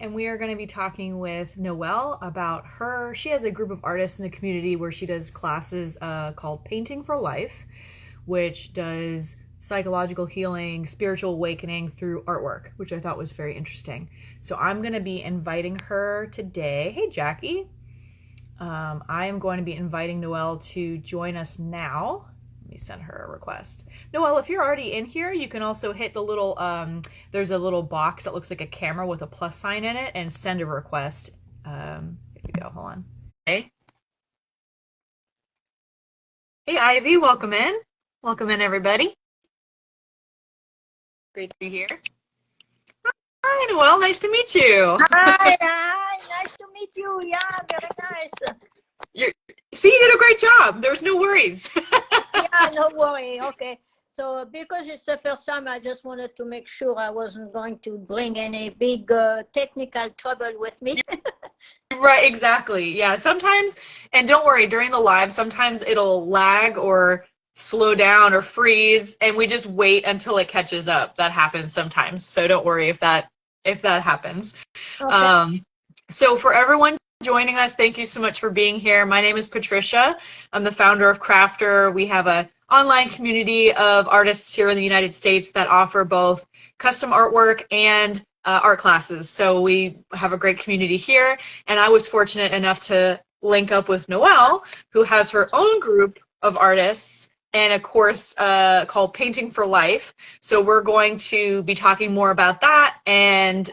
and we are going to be talking with Noelle about she has a group of artists in the community where she does classes called Painting for Life, which does psychological healing, spiritual awakening through artwork, which I thought was very interesting. So I'm going to be inviting her today. Hey, Jackie. I am going to be inviting Noelle to join us now. Let me send her a request. Noelle, if you're already in here, you can also hit the little, there's a little box that looks like a camera with a plus sign in it and send a request. Here we go. Hold on. Hey. Hey, Ivy. Welcome in. Welcome in, everybody. Great to be here. Hi, Noelle. Nice to meet you. Hi, nice to meet you. Yeah, very nice. See, you did a great job. There's no worries. Yeah, no worry. Okay. So because it's the first time, I just wanted to make sure I wasn't going to bring any big technical trouble with me. Right, exactly. Yeah, sometimes, and don't worry, during the live, sometimes it'll lag or slow down or freeze, and we just wait until it catches up. That happens sometimes. So don't worry if that happens. Okay. So for everyone joining us, thank you so much for being here. My name is Patricia. I'm the founder of Crafter. We have an online community of artists here in the United States that offer both custom artwork and art classes. So we have a great community here, and I was fortunate enough to link up with Noelle, who has her own group of artists and a course called Painting for Life. So we're going to be talking more about that and,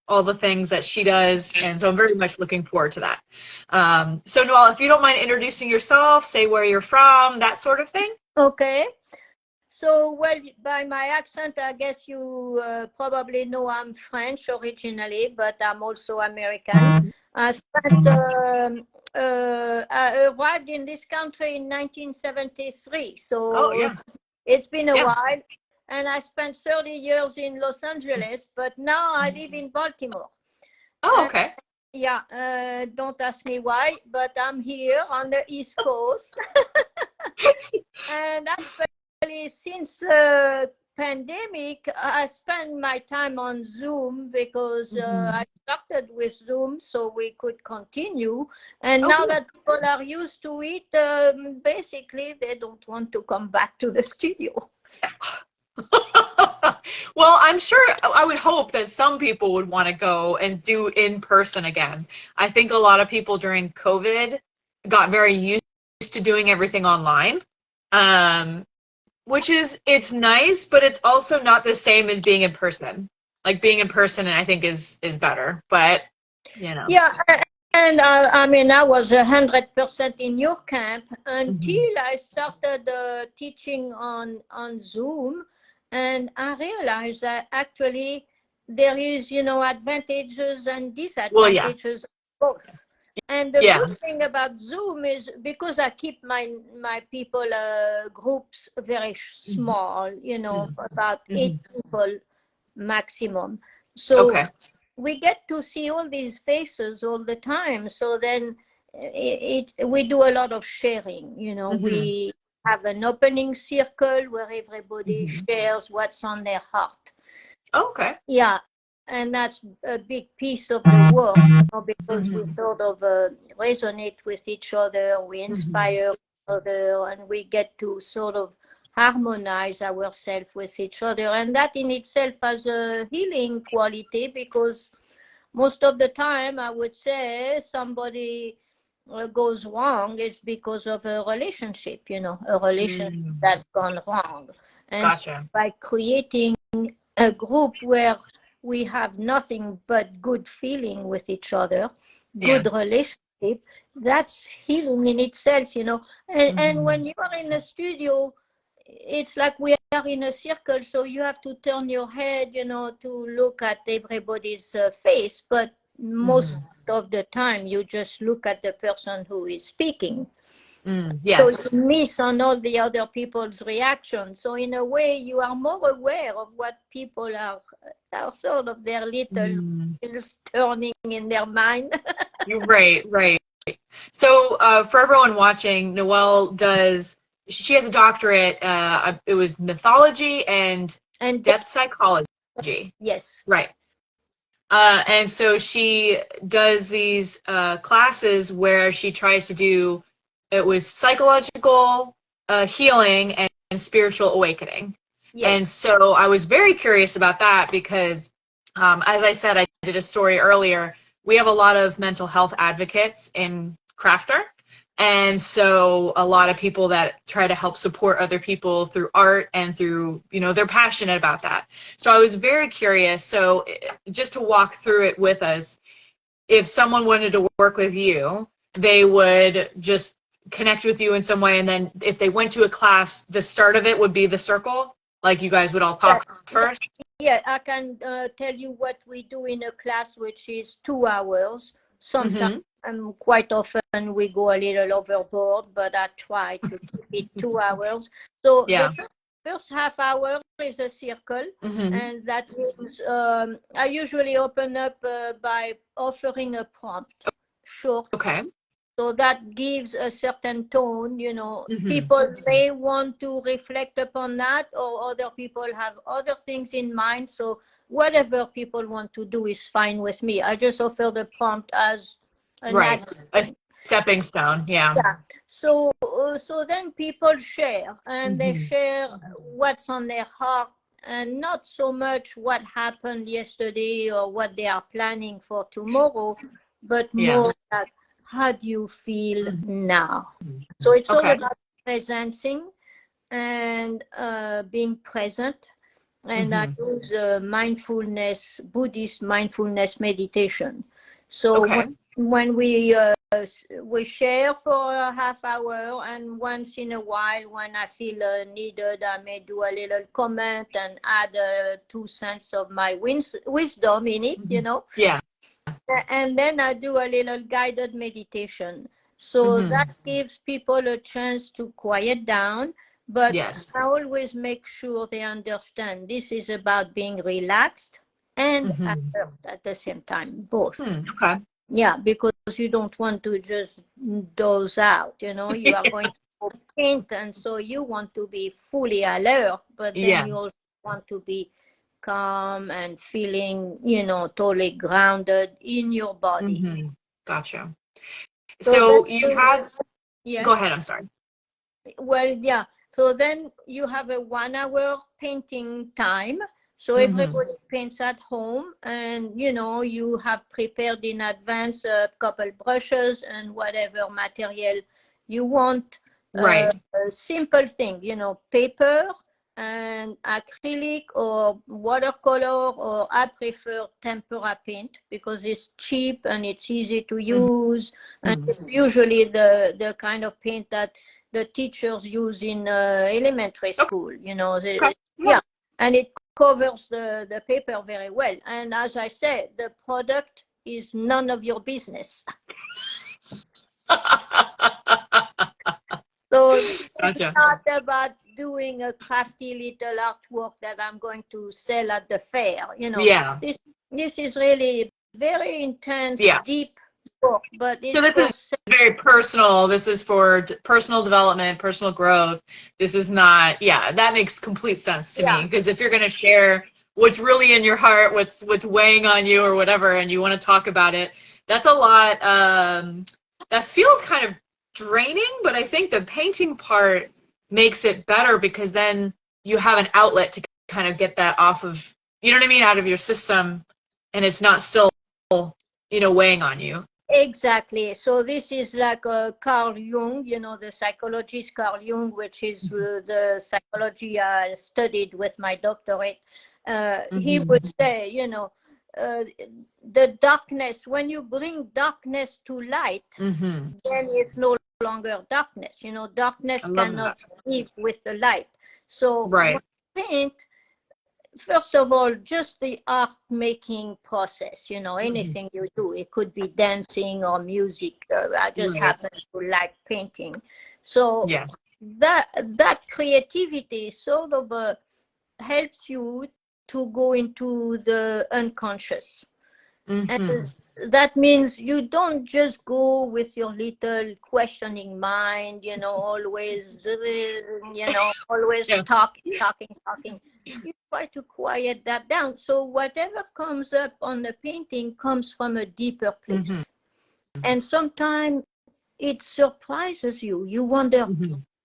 all the things that she does. And so I'm very much looking forward to that. So Noelle, if you don't mind introducing yourself, say where you're from, that sort of thing. Okay. So, well, by my accent, I guess you probably know I'm French originally, but I'm also American. I arrived in this country in 1973, Oh, so yeah. it's been a Yeah. while. And I spent 30 years in Los Angeles, but now I live in Baltimore. Oh, okay. Yeah, don't ask me why, but I'm here on the East Coast. And actually, since pandemic, I spend my time on Zoom because I started with Zoom so we could continue. And now that people are used to it, basically they don't want to come back to the studio. Well, I'm sure, I would hope that some people would want to go and do in person again. I think a lot of people during COVID got very used to doing everything online, which it's nice, but it's also not the same as being in person. Like being in person, I think is better, but Yeah, and I mean, I was 100% in your camp until I started teaching on Zoom, and I realized that actually there is, advantages and Well, yeah. disadvantages both. And the Yeah. good thing about Zoom is because I keep my people groups very small, about 8 people maximum. So Okay. we get to see all these faces all the time. So then we do a lot of sharing. We have an opening circle where everybody shares what's on their heart. Okay. Yeah, and that's a big piece of the work, because we sort of resonate with each other, we inspire each other, and we get to sort of harmonize ourselves with each other. And that in itself has a healing quality, because most of the time, I would say, somebody goes wrong is because of a relationship, a relationship that's gone wrong. And so Gotcha. by creating a group where we have nothing but good feeling with each other, good relationship, that's healing in itself, and when you are in a studio, it's like we are in a circle, so you have to turn your head, to look at everybody's face, but most of the time you just look at the person who is speaking. Yes. So you miss on all the other people's reactions. So in a way, you are more aware of what people are sort of their little wheels turning in their mind. You're right. So for everyone watching, Noelle she has a doctorate, it was mythology and depth psychology. Yes. Right. And so she does these classes where she tries to do, it was psychological healing and spiritual awakening. And Yes. so I was very curious about that because, as I said, I did a story earlier. We have a lot of mental health advocates in Crafter. And so a lot of people that try to help support other people through art and through, they're passionate about that. So I was very curious. So just to walk through it with us, if someone wanted to work with you, they would just connect with you in some way. And then if they went to a class, the start of it would be the circle. Like you guys would all talk first. Yeah, I can tell you what we do in a class, which is 2 hours. Sometimes, quite often, we go a little overboard, but I try to keep it 2 hours. So Yeah. the first half hour is a circle, and that means I usually open up by offering a prompt, short. Okay. So that gives a certain tone, people may want to reflect upon that, or other people have other things in mind. So whatever people want to do is fine with me. I just offer the prompt as an right. A stepping stone. Yeah. Yeah. So then people share, and they share what's on their heart, and not so much what happened yesterday or what they are planning for tomorrow, but more like, how do you feel now? So it's all about presencing and being present. And I use mindfulness, Buddhist mindfulness meditation. So when we share for a half hour, and once in a while, when I feel needed, I may do a little comment and add 2 cents of my wisdom in it, Yeah. And then I do a little guided meditation. So that gives people a chance to quiet down. But I always make sure they understand this is about being relaxed and alert at the same time, both. Okay. Yeah, because you don't want to just doze out, you are going to paint, and so you want to be fully alert, but then you also want to be calm and feeling, totally grounded in your body. Gotcha. So you have, go ahead, I'm sorry. Well, yeah. So then you have a 1 hour painting time. So everybody paints at home, and you have prepared in advance a couple brushes and whatever material you want. Right. A simple thing, paper and acrylic or watercolor, or I prefer tempera paint because it's cheap and it's easy to use, and it's usually the kind of paint that the teachers use in elementary school, yeah, and it covers the paper very well. And as I said, the product is none of your business. So it's not about doing a crafty little artwork that I'm going to sell at the fair. This is really very intense, deep work, but it's so this is very personal. This is for personal development, personal growth. This is not, that makes complete sense to me, because if you're going to share what's really in your heart, what's weighing on you or whatever, and you want to talk about it, that's a lot. That feels kind of draining, but I think the painting part makes it better, because then you have an outlet to kind of get that off of, out of your system, and it's not still, weighing on you. Exactly. So this is like Carl Jung, the psychologist Carl Jung, which is the psychology I studied with my doctorate. He would say, the darkness, when you bring darkness to light, then it's no longer darkness. Darkness cannot live with the light. So when you paint, first of all, just the art making process, anything you do, it could be dancing or music. I just happen to like painting. So that creativity sort of helps you to go into the unconscious. And that means you don't just go with your little questioning mind, always, always talking. you try to quiet that down. So whatever comes up on the painting comes from a deeper place. And sometimes it surprises you. You wonder,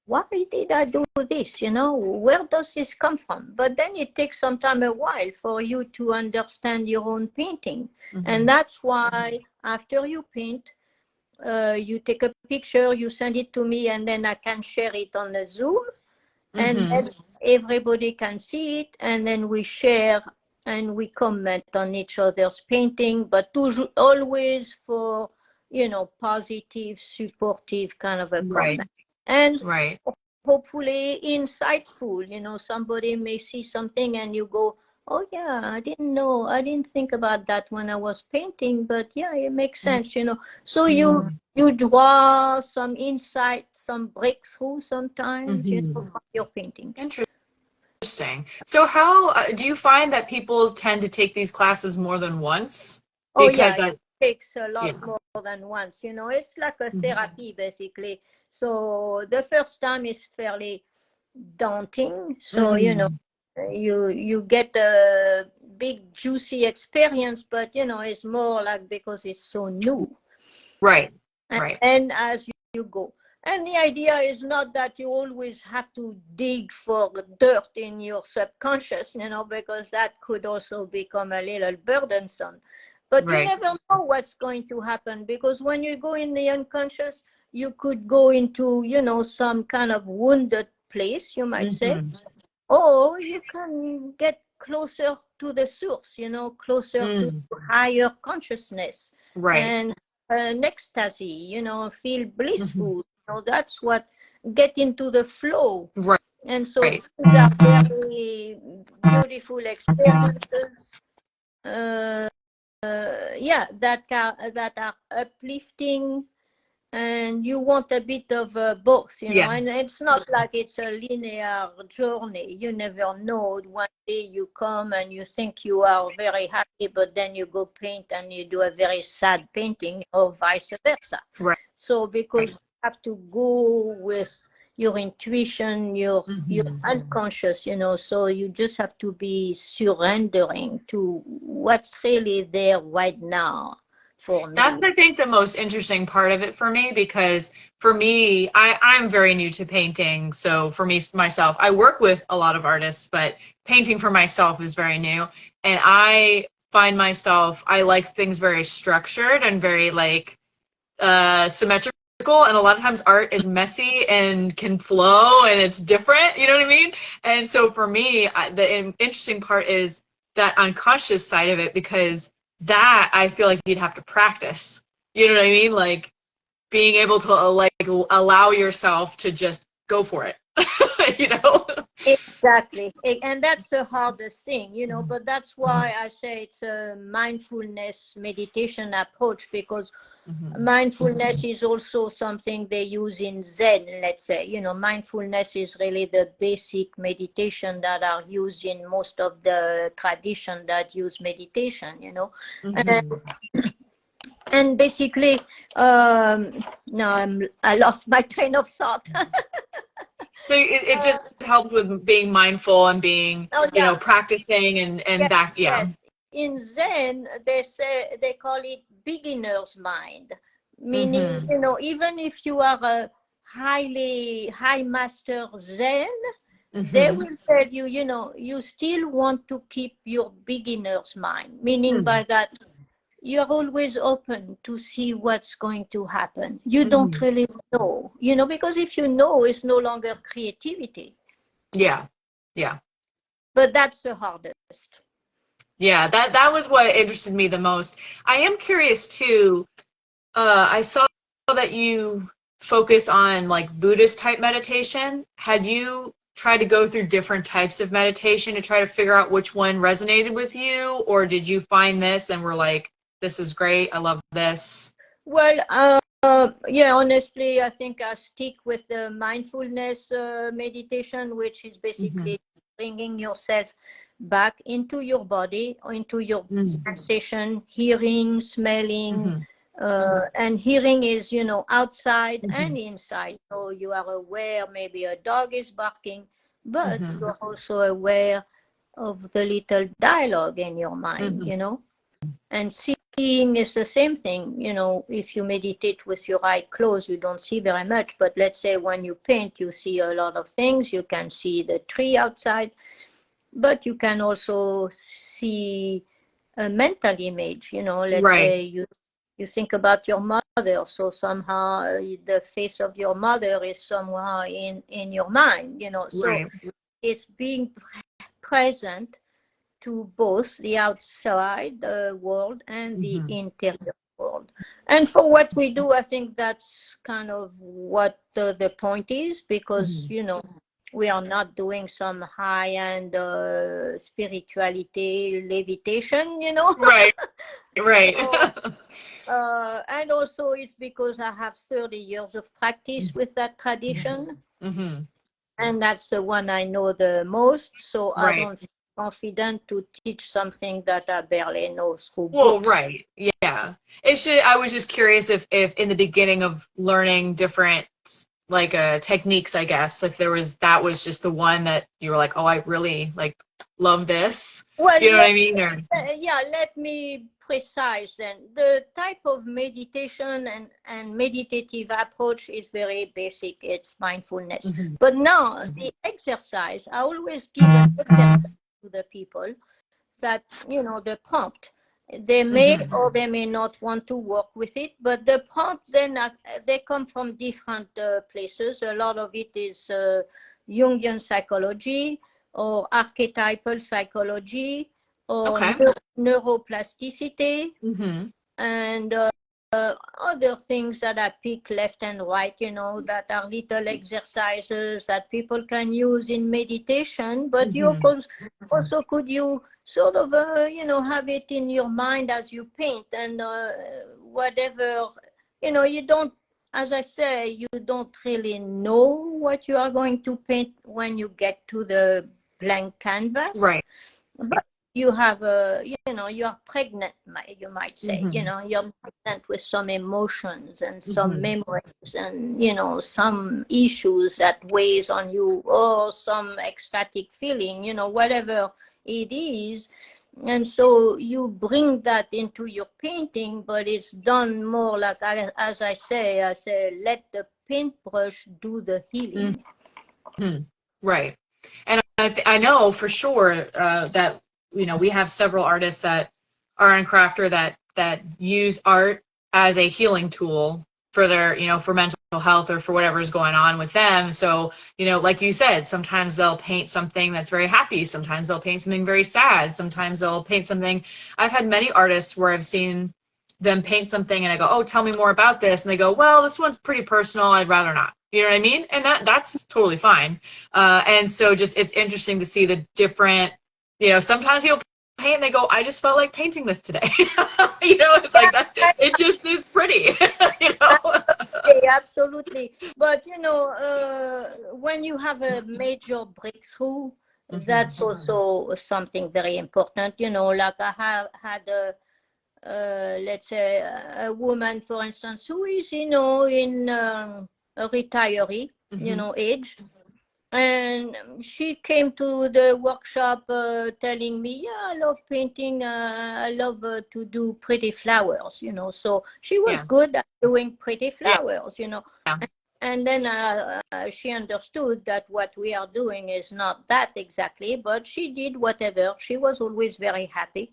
why did I do this? Where does this come from? But then it takes a while for you to understand your own painting. And that's why after you paint, you take a picture, you send it to me, and then I can share it on the Zoom. And then everybody can see it, and then we share and we comment on each other's painting, but always for, positive, supportive kind of a comment. And hopefully insightful. Somebody may see something and you go, oh yeah, I didn't think about that when I was painting, but yeah, it makes sense. So you draw some insight, some breakthrough sometimes, from your painting. Interesting. So how do you find that people tend to take these classes more than once? Oh yeah, it takes a lot more than once. It's like a therapy basically. So the first time is fairly daunting. So you get a big juicy experience, but it's more like because it's so new. Right. And as you go. And the idea is not that you always have to dig for dirt in your subconscious, because that could also become a little burdensome. But you never know what's going to happen, because when you go in the unconscious, you could go into, some kind of wounded place, you might say, or you can get closer to the source, closer to higher consciousness. And an ecstasy, feel blissful. That's what get into the flow. And so these are very beautiful experiences. That are uplifting, and you want a bit of both, and it's not like it's a linear journey. You never know. One day you come and you think you are very happy, but then you go paint and you do a very sad painting, or vice versa. So because you have to go with your intuition, your unconscious, so you just have to be surrendering to what's really there right now. For me. That's, I think, the most interesting part of it for me, because for me, I'm very new to painting. So for me, myself, I work with a lot of artists, but painting for myself is very new. And I find myself, I like things very structured and very symmetrical. And a lot of times art is messy and can flow and it's different, you know what I mean? And so for me, the interesting part is that unconscious side of it, because that I feel like you'd have to practice. You know what I mean? Like being able to allow yourself to just go for it. Exactly. And that's the hardest thing, but that's why I say it's a mindfulness meditation approach, because mindfulness is also something they use in Zen, let's say. Mindfulness is really the basic meditation that are used in most of the tradition that use meditation, and basically, now I lost my train of thought. So it just helps with being mindful and being, practicing and that. Yes. In Zen, they call it beginner's mind, meaning, even if you are a high master Zen, they will tell you, you still want to keep your beginner's mind, meaning by that, you're always open to see what's going to happen. You don't really know, because if you know, it's no longer creativity. Yeah. But that's the hardest. Yeah, that was what interested me the most. I am curious too. I saw that you focus on Buddhist type meditation. Had you tried to go through different types of meditation to try to figure out which one resonated with you, or did you find this and were like, this is great, I love this? Well, honestly, I think I stick with the mindfulness meditation, which is basically bringing yourself back into your body, or into your sensation, hearing, smelling, and hearing is, outside and inside. So you are aware maybe a dog is barking, but you're also aware of the little dialogue in your mind, you know. And seeing is the same thing, you know. If you meditate with your eyes closed, you don't see very much. But let's say when you paint, you see a lot of things. You can see the tree outside, but you can also see a mental image, you know. Let's say you think about your mother, so somehow the face of your mother is somewhere in your mind, you know. So it's being present to both the outside world and the interior world. And for what we do, I think that's kind of what the point is, because, you know, we are not doing some high-end spirituality, levitation, you know. Right. So, and also it's because I have 30 years of practice with that tradition. And that's the one I know the most. So I don't feel confident to teach something that I barely know through books. Yeah. I was just curious if in the beginning of learning different like techniques, I guess, if that was just the one that you were like, oh, I really like love this. Well, you know what I mean? Yeah, let me precise then. The type of meditation and meditative approach is very basic. It's mindfulness. But now the exercise, I always give an exercise to the people that, you know, the prompt. They may or they may not want to work with it, but the prompt then they come from different places. A lot of it is Jungian psychology or archetypal psychology or neuroplasticity and other things that I pick left and right, you know, that are little exercises that people can use in meditation. But you also could you sort of, you know, have it in your mind as you paint and whatever, you know, you don't, as I say, you don't really know what you are going to paint when you get to the blank canvas. But you have you know, you are pregnant, you might say, you know, you're pregnant with some emotions and some memories and, you know, some issues that weighs on you or some ecstatic feeling, you know, whatever it is. And so you bring that into your painting, but it's done more like, as I say, let the paintbrush do the healing. Right. And I know for sure that, you know, we have several artists that are in Crafter that use art as a healing tool for their, you know, for mental health or for whatever's going on with them. So, you know, like you said, sometimes they'll paint something that's very happy. Sometimes they'll paint something very sad. Sometimes they'll paint something. I've had many artists where I've seen them paint something and I go, oh, tell me more about this. And they go, well, this one's pretty personal. I'd rather not. You know what I mean? And that's totally fine. And so just, it's interesting to see the different, you know, sometimes people paint and they go, I just felt like painting this today. You know, it's like that. It just is pretty, you know? Absolutely. But, you know, when you have a major breakthrough, that's also something very important. You know, like I have had let's say a woman, for instance, who is, you know, in a retiree, you know, age. And she came to the workshop telling me, yeah, I love painting. I love to do pretty flowers, you know. So she was good at doing pretty flowers, you know. And then she understood that what we are doing is not that exactly, but she did whatever. She was always very happy.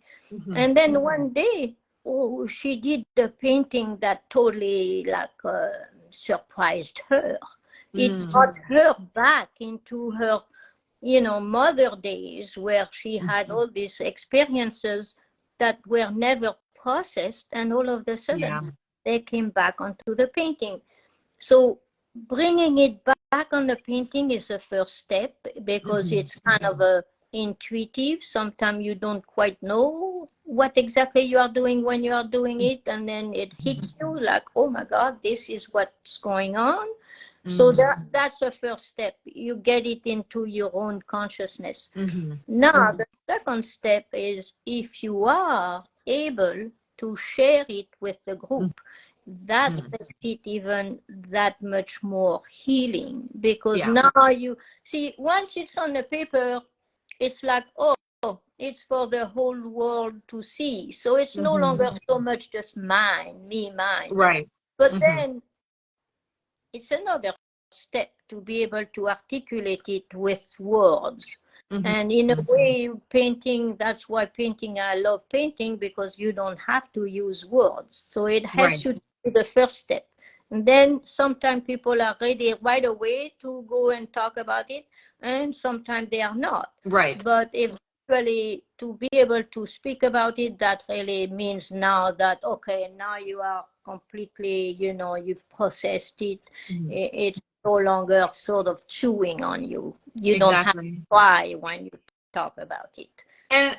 And then one day, she did a painting that totally like surprised her. It brought her back into her, you know, mother days where she had all these experiences that were never processed, and all of a sudden they came back onto the painting. So bringing it back on the painting is the first step, because it's kind of a intuitive. Sometimes you don't quite know what exactly you are doing when you are doing it, and then it hits you like, oh my God, this is what's going on. So that's the first step. You get it into your own consciousness. Now, the second step is, if you are able to share it with the group, that makes it even that much more healing, because now you see, once it's on the paper, it's like, oh, it's for the whole world to see. So it's no longer so much just mine, me, mine. Right. But then it's another step to be able to articulate it with words. And in a way, painting, that's why painting, I love painting, because you don't have to use words. So it helps you to do the first step. And then sometimes people are ready right away to go and talk about it, and sometimes they are not. Right. But eventually, to be able to speak about it, that really means now that, okay, now you are completely, you know, you've processed it. It's no longer sort of chewing on you. You don't have to cry when you talk about it. And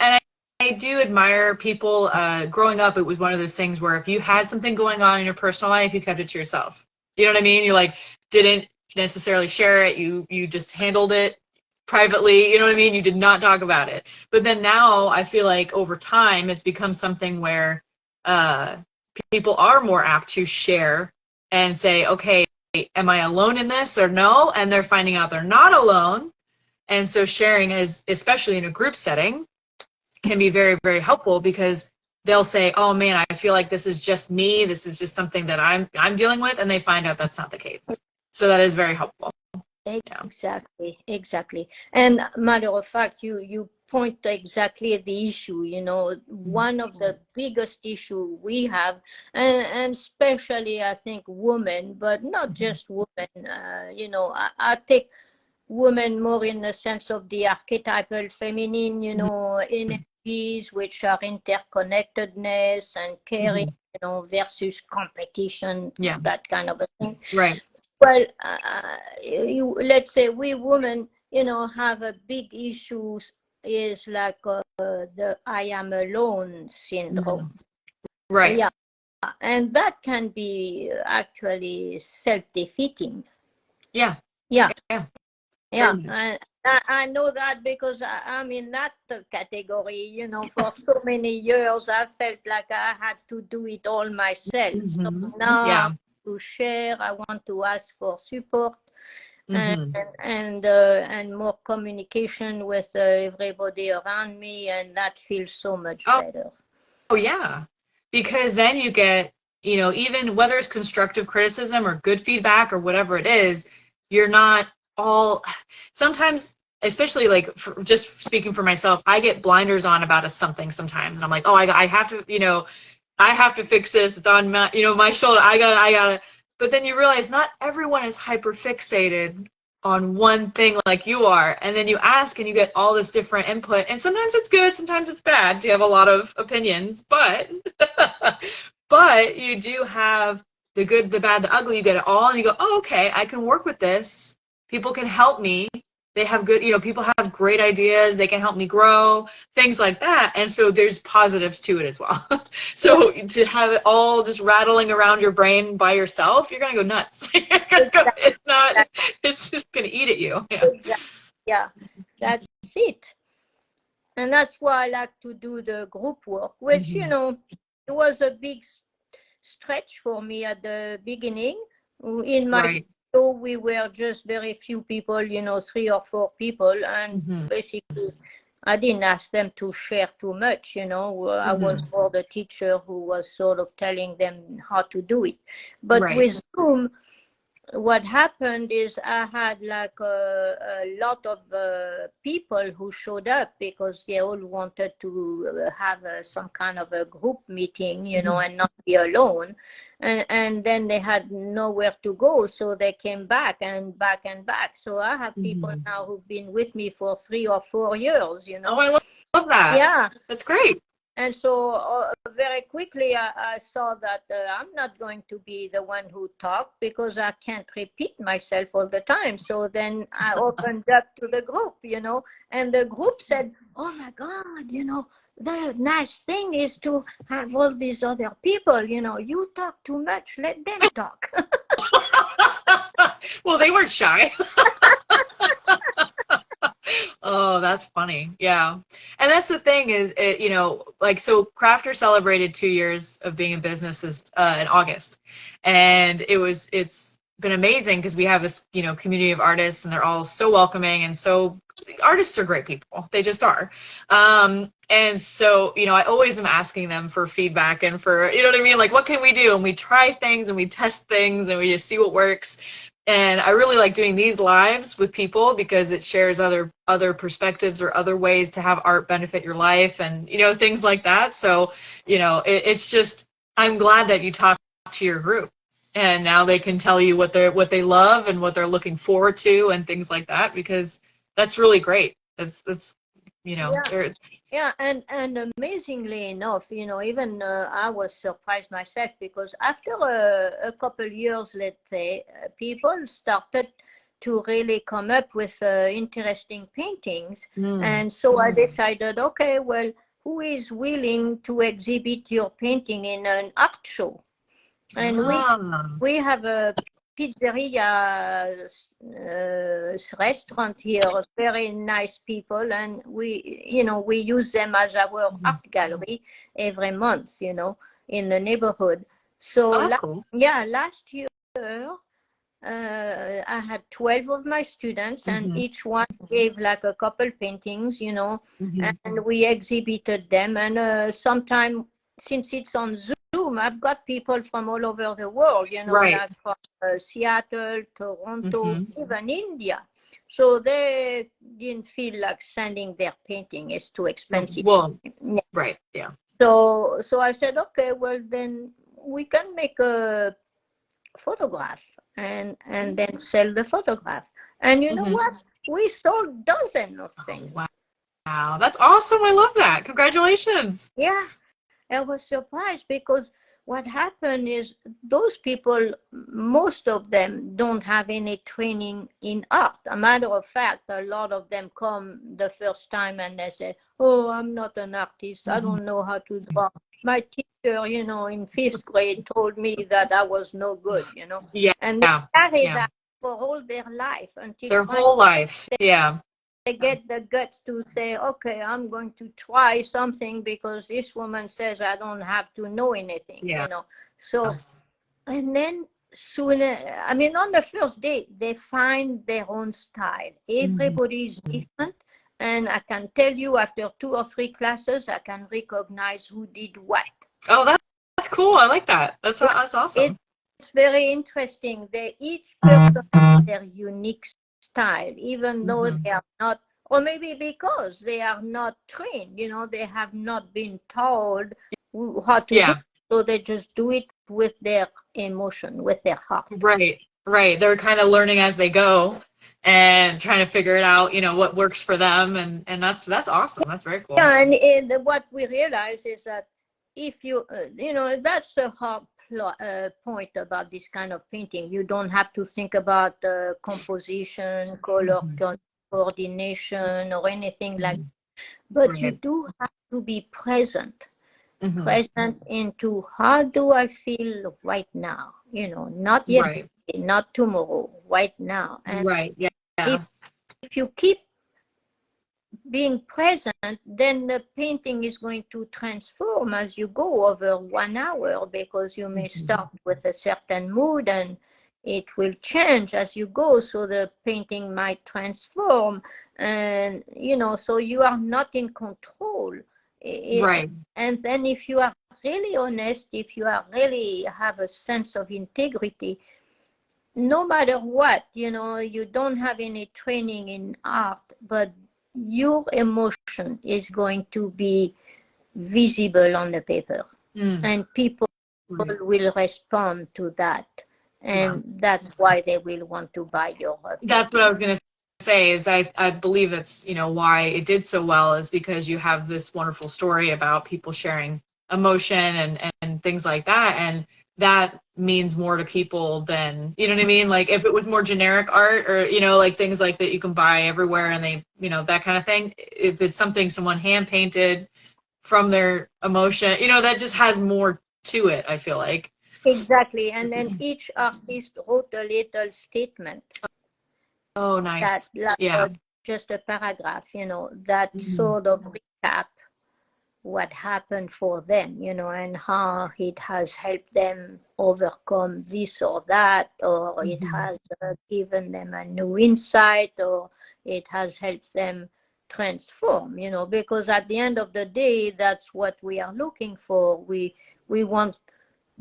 I do admire people. Growing up, it was one of those things where if you had something going on in your personal life, you kept it to yourself. You know what I mean? You like didn't necessarily share it. You just handled it privately. You know what I mean? You did not talk about it. But then now I feel like over time it's become something where people are more apt to share and say, okay, am I alone in this or no? And they're finding out they're not alone. And so sharing is, especially in a group setting, can be very, very helpful, because they'll say, oh man, I feel like this is just me. This is just something that I'm dealing with. And they find out that's not the case. So that is very helpful. Exactly. And matter of fact, you point to exactly the issue. You know, one of the biggest issue we have, and especially I think women, but not just women. You know, I take women more in the sense of the archetypal feminine, you know, energies, which are interconnectedness and caring, you know, versus competition, that kind of a thing. Right. Well, let's say we women, you know, have a big issue is like the I am alone syndrome. Right. Yeah. And that can be actually self-defeating. Yeah. Yeah. And I know that because I'm in that category. You know, for so many years, I felt like I had to do it all myself. So now I want to share. I want to ask for support and more communication with everybody around me, and that feels so much better. Oh yeah, because then you get, you know, even whether it's constructive criticism or good feedback or whatever it is, you're not all, sometimes, especially like just speaking for myself, I get blinders on about something sometimes, and I'm like, oh, I have to, you know, I have to fix this. It's on my, you know, my shoulder. I gotta. But then you realize not everyone is hyper fixated on one thing like you are, and then you ask and you get all this different input, and sometimes it's good, sometimes it's bad. You have a lot of opinions, but but you do have the good, the bad, the ugly. You get it all, and you go, oh, okay, I can work with this. People can help me. They have good, you know, people have great ideas. They can help me grow, things like that. And so there's positives to it as well. So to have it all just rattling around your brain by yourself, you're going to go nuts. It's just going to eat at you. Yeah, that's it. And that's why I like to do the group work, which, you know, it was a big stretch for me at the beginning. In my show, we were just very few people, you know, 3 or 4 people. And basically, I didn't ask them to share too much, you know. I was more the teacher who was sort of telling them how to do it. But with Zoom, what happened is I had like a lot of people who showed up because they all wanted to have some kind of a group meeting, you know, and not be alone. And then they had nowhere to go, so they came back and back and back. So I have people now who've been with me for 3 or 4 years, you know. Oh, I love that. Yeah. That's great. And so very quickly I saw that I'm not going to be the one who talked because I can't repeat myself all the time. So then I opened up to the group, you know, and the group said, oh my God, you know, the nice thing is to have all these other people, you know, you talk too much, let them talk. Well, they weren't shy. Oh, that's funny. Yeah. And that's the thing is, you know, like, so Crafter celebrated 2 years of being in business in August. And it's been amazing because we have this, you know, community of artists and they're all so welcoming and so artists are great people. They just are. And so, you know, I always am asking them for feedback and for, you know what I mean? Like, what can we do? And we try things and we test things and we just see what works. And I really like doing these lives with people because it shares other perspectives or other ways to have art benefit your life and, you know, things like that. So, you know, it's just, I'm glad that you talked to your group and now they can tell you what they love and what they're looking forward to and things like that, because that's really great. That's you know, Yeah. Yeah, and amazingly enough, you know, even I was surprised myself because after a couple years, let's say, people started to really come up with interesting paintings. And so I decided, okay, well, who is willing to exhibit your painting in an art show? And we have a pizzeria restaurant here, very nice people, and we, you know, we use them as our art gallery every month, you know, in the neighborhood. So that's cool. yeah, last year I had 12 of my students and each one gave like a couple paintings, you know, and we exhibited them. And sometime, since it's on Zoom, I've got people from all over the world, you know, like from Seattle, Toronto, even India. So they didn't feel like sending their painting. It's too expensive. Well, right, yeah. So I said, okay, well, then we can make a photograph and then sell the photograph. And you know what? We sold dozens of things. Oh, wow, that's awesome. I love that. Congratulations. Yeah, I was surprised because what happened is those people, most of them don't have any training in art. A matter of fact, a lot of them come the first time and they say, oh, I'm not an artist. I don't know how to draw. My teacher, you know, in 5th grade told me that I was no good, you know. Yeah. And they carry that for all their life until their whole life. They get the guts to say, okay, I'm going to try something because this woman says I don't have to know anything, you know. So, and then soon, I mean, on the first day, they find their own style. Everybody is different. And I can tell you after 2 or 3 classes, I can recognize who did what. Oh, that's cool. I like that. That's awesome. It's very interesting. They each person has their unique style, even though they are not, or maybe because they are not trained, you know, they have not been told how to do it, so they just do it with their emotion, with their heart. Right. They're kind of learning as they go and trying to figure it out, you know, what works for them, and that's awesome. That's very cool. Yeah, and what we realize is that if you, you know, that's a hard point about this kind of painting. You don't have to think about composition, color coordination, or anything like that. But you do have to be present into how do I feel right now, you know, not yesterday, not tomorrow, right now. And if you keep being present, then the painting is going to transform as you go over 1 hour, because you may start with a certain mood and it will change as you go. So the painting might transform, and you know, so you are not in control. And then if you are really honest, if you are really have a sense of integrity, no matter what, you know, you don't have any training in art, but your emotion is going to be visible on the paper, and people will respond to that, and that's why they will want to buy your painting. That's what I was going to say, is I believe that's, you know, why it did so well, is because you have this wonderful story about people sharing emotion and things like that, and that means more to people than, you know what I mean? Like if it was more generic art, or, you know, like things like that you can buy everywhere and they, you know, that kind of thing. If it's something someone hand painted from their emotion, you know, that just has more to it, I feel like. Exactly. And then each artist wrote a little statement. Oh, nice. That, just a paragraph, you know, that sort of recap what happened for them, you know, and how it has helped them overcome this or that, or it has given them a new insight, or it has helped them transform, you know, because at the end of the day, that's what we are looking for. We want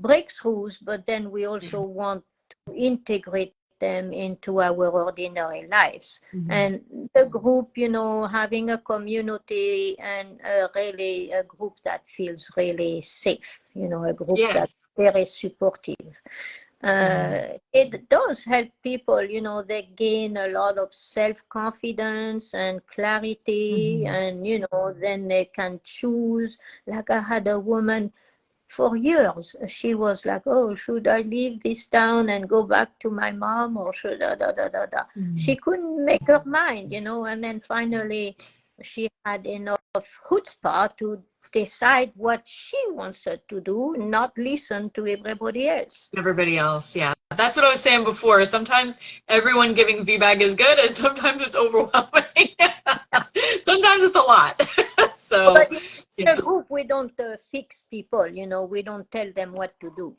breakthroughs, but then we also want to integrate them into our ordinary lives. And the group, you know, having a community and really a group that feels really safe, you know, a group that's very supportive. It does help people, you know, they gain a lot of self-confidence and clarity, and, you know, then they can choose. Like I had a woman for years, she was like, oh, should I leave this town and go back to my mom, or should I, She couldn't make her mind, you know, and then finally she had enough chutzpah to decide what she wants her to do, not listen to everybody else. Everybody else, yeah. That's what I was saying before. Sometimes everyone giving feedback is good, and sometimes it's overwhelming. Sometimes it's a lot. So, but in a group, we don't fix people, you know, we don't tell them what to do.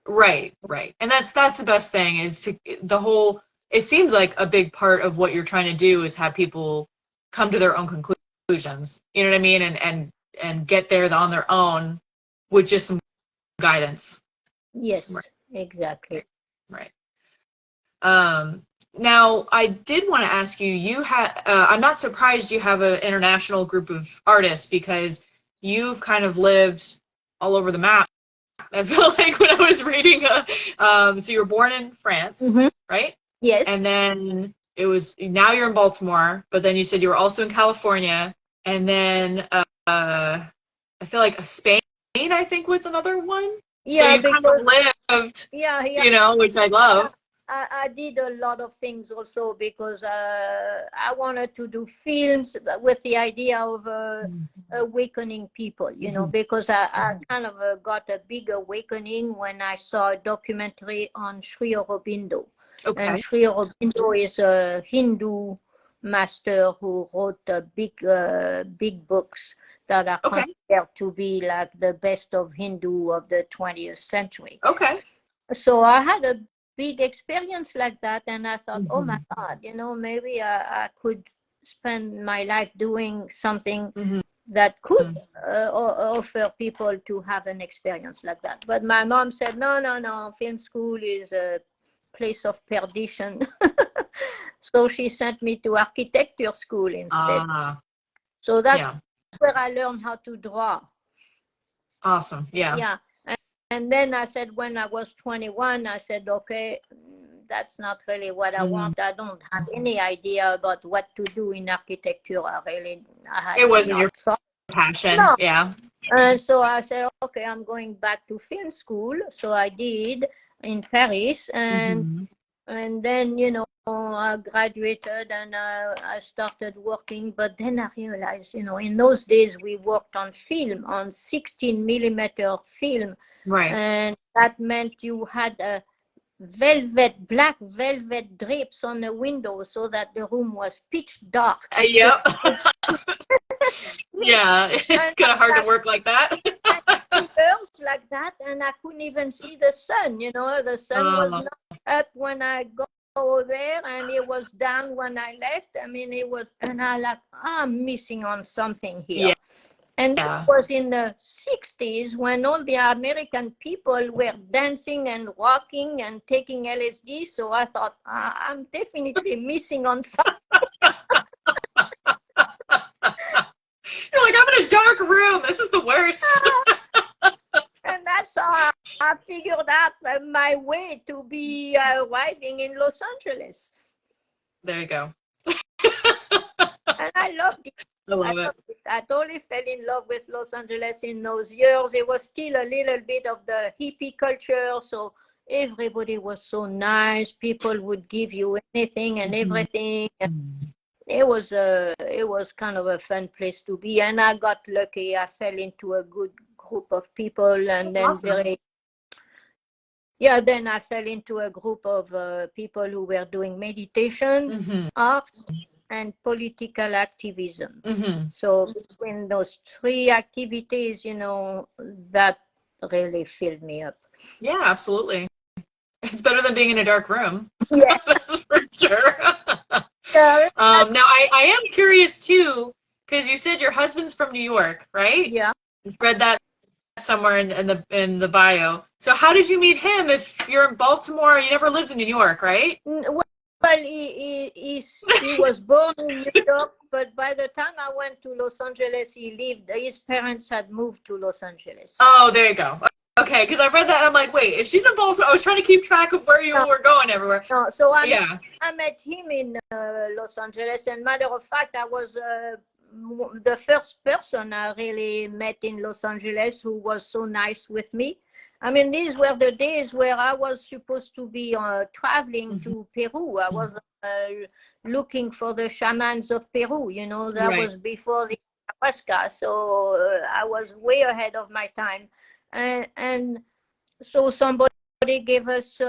Right. And that's the best thing is it seems like a big part of what you're trying to do is have people come to their own conclusions. You know what I mean? And get there on their own with just some guidance. Yes, exactly. Right. Now, I did want to ask you I'm not surprised you have an international group of artists because you've kind of lived all over the map. I feel like when I was reading, so you were born in France, right? Yes. And then now you're in Baltimore, but then you said you were also in California, and then I feel like Spain, I think, was another one. Yeah, so you've kind of lived, you know, which I love. I did a lot of things also because I wanted to do films with the idea of awakening people, you know, because I kind of got a big awakening when I saw a documentary on Sri Aurobindo. Okay. And Sri Aurobindo is a Hindu master who wrote big books that are considered to be like the best of Hindu of the 20th century. Okay. So I had a big experience like that, and I thought, oh my God, you know, maybe I could spend my life doing something that could offer people to have an experience like that. But my mom said, no, film school is a place of perdition. So she sent me to architecture school instead. So that's where I learned how to draw. Awesome. Yeah. And then I said, when I was 21, I said, okay, that's not really what I want. I don't have any idea about what to do in architecture. It wasn't your passion. No. Yeah. And so I said, okay, I'm going back to film school. So I did in Paris. And then, you know, I graduated and I started working. But then I realized, you know, in those days we worked on film, on 16 millimeter film. Right. And that meant you had a black velvet drapes on the window so that the room was pitch dark. Yep. Yeah, it's kind of hard to work like that. Like that, and I couldn't even see the sun, you know, the sun was not up when I go there, and it was down when I left. I mean, and I like, I'm missing on something here. Yeah. And it was in the 60s when all the American people were dancing and rocking and taking LSD. So I thought, I'm definitely missing on something. You're like, I'm in a dark room. This is the worst. And that's how I figured out my way to be arriving in Los Angeles. There you go. And I loved it. I love it. I totally fell in love with Los Angeles in those years. It was still a little bit of the hippie culture, so everybody was so nice. People would give you anything and everything. It was kind of a fun place to be, and I got lucky. I fell into a good group of people, and then then I fell into a group of people who were doing meditation, art. and political activism. So between those three activities, that really filled me up. Yeah, absolutely. It's better than being in a dark room. Yeah. That's for sure. Yeah. Now, I am curious too, because you said your husband's from New York, right? Yeah. I read that somewhere in the bio. So how did you meet him if you're in Baltimore? You never lived in New York, right? Well, he was born in New York, but by the time I went to Los Angeles, his parents had moved to Los Angeles. Oh, there you go. Okay, because I read that and I'm like, wait, if she's in Baltimore, I was trying to keep track of where you were going everywhere. No, so I met him in Los Angeles, and matter of fact, I was the first person I really met in Los Angeles who was so nice with me. I mean, these were the days where I was supposed to be traveling to Peru. I was looking for the shamans of Peru, that was before the ayahuasca. So I was way ahead of my time. And so somebody gave us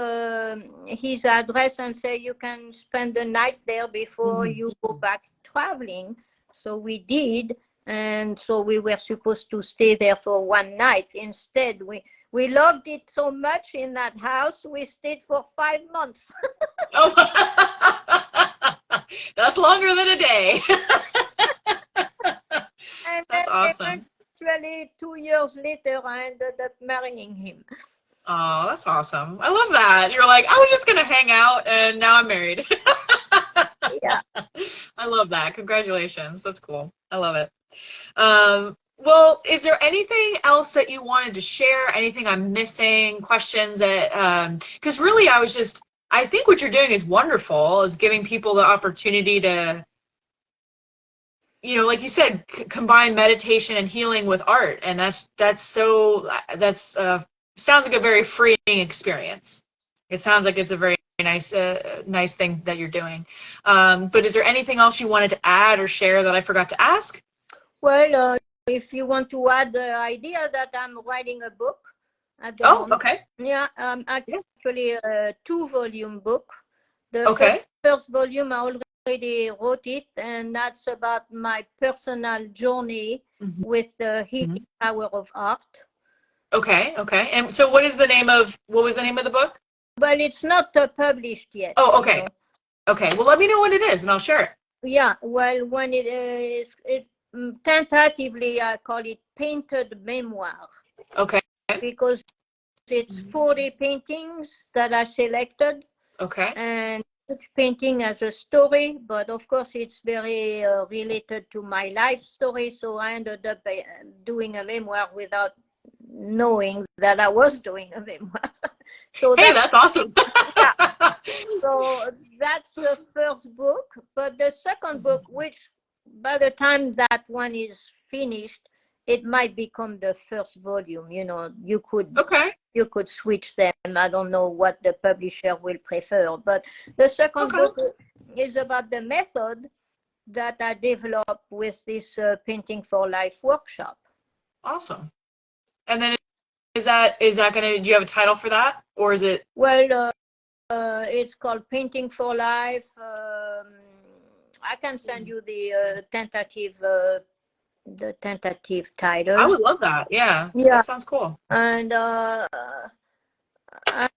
his address and said, you can spend the night there before you go back traveling. So we did. And so we were supposed to stay there for one night. Instead, we loved it so much in that house, we stayed for 5 months. Oh, that's longer than a day. And that's awesome. Actually, 2 years later, I ended up marrying him. Oh, that's awesome. I love that. You're like, I was just going to hang out, and now I'm married. Yeah. I love that. Congratulations. That's cool. I love it. Well, is there anything else that you wanted to share? Anything I'm missing? Questions that, because really I think what you're doing is wonderful. Is giving people the opportunity to, like you said, combine meditation and healing with art. And that's sounds like a very freeing experience. It sounds like it's a very nice thing that you're doing. But is there anything else you wanted to add or share that I forgot to ask? Well, if you want to add the idea that I'm writing a book at the moment. Okay. Yeah, actually a 2-volume book. The first volume, I already wrote it, and that's about my personal journey with the healing power of art. Okay. And so what was the name of the book? Well, it's not published yet. Oh, okay. Okay, well, let me know when it is, and I'll share it. Yeah, well, when it is, tentatively, I call it painted memoir. Okay. Because it's 40 paintings that I selected. Okay. And each painting has a story, but of course it's very related to my life story. So I ended up doing a memoir without knowing that I was doing a memoir. So that's awesome. Yeah. So that's the first book. But the second book, which by the time that one is finished, it might become the first volume. You could switch them. I don't know what the publisher will prefer. But the second book is about the method that I developed with this Painting for Life workshop. Awesome. And then is that gonna? Do you have a title for that, or is it? Well, it's called Painting for Life. I can send you the tentative titles. I would love that. Yeah. That sounds cool. And I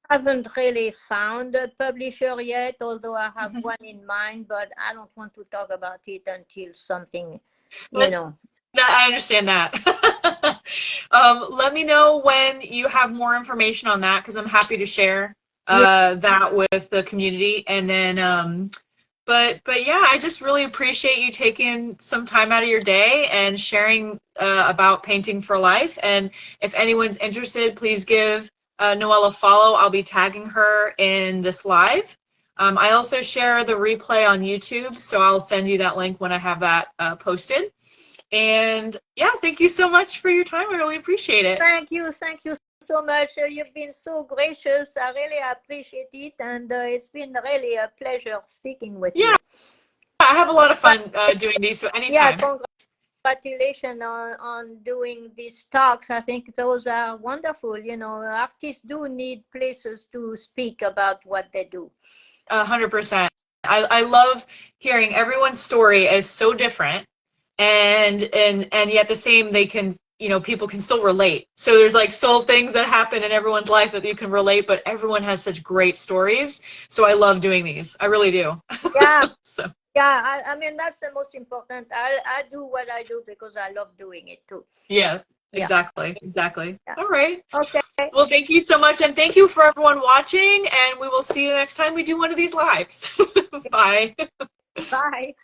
haven't really found a publisher yet, although I have one in mind, but I don't want to talk about it until something, I understand that. Let me know when you have more information on that, because I'm happy to share that with the community. And then, but yeah, I just really appreciate you taking some time out of your day and sharing about Painting for Life. And if anyone's interested, please give Noelle a follow. I'll be tagging her in this live. I also share the replay on YouTube, so I'll send you that link when I have that posted. And yeah, thank you so much for your time. I really appreciate it. Thank you so much. You've been so gracious. I really appreciate it, and it's been really a pleasure speaking with you. Yeah, I have a lot of fun doing these, so anytime. Yeah, congratulations on doing these talks. I think those are wonderful. Artists do need places to speak about what they do. 100%. I love hearing everyone's story is so different, and yet the same, they can, you know, people can still relate. So there's like still things that happen in everyone's life that you can relate, but everyone has such great stories. So I love doing these. I really do. Yeah. So Yeah, I mean, that's the most important. I do what I do because I love doing it too. yeah, Yeah. exactly. Yeah. All right. Okay. Well, thank you so much, and thank you for everyone watching, and we will see you next time we do one of these lives. Bye. Bye.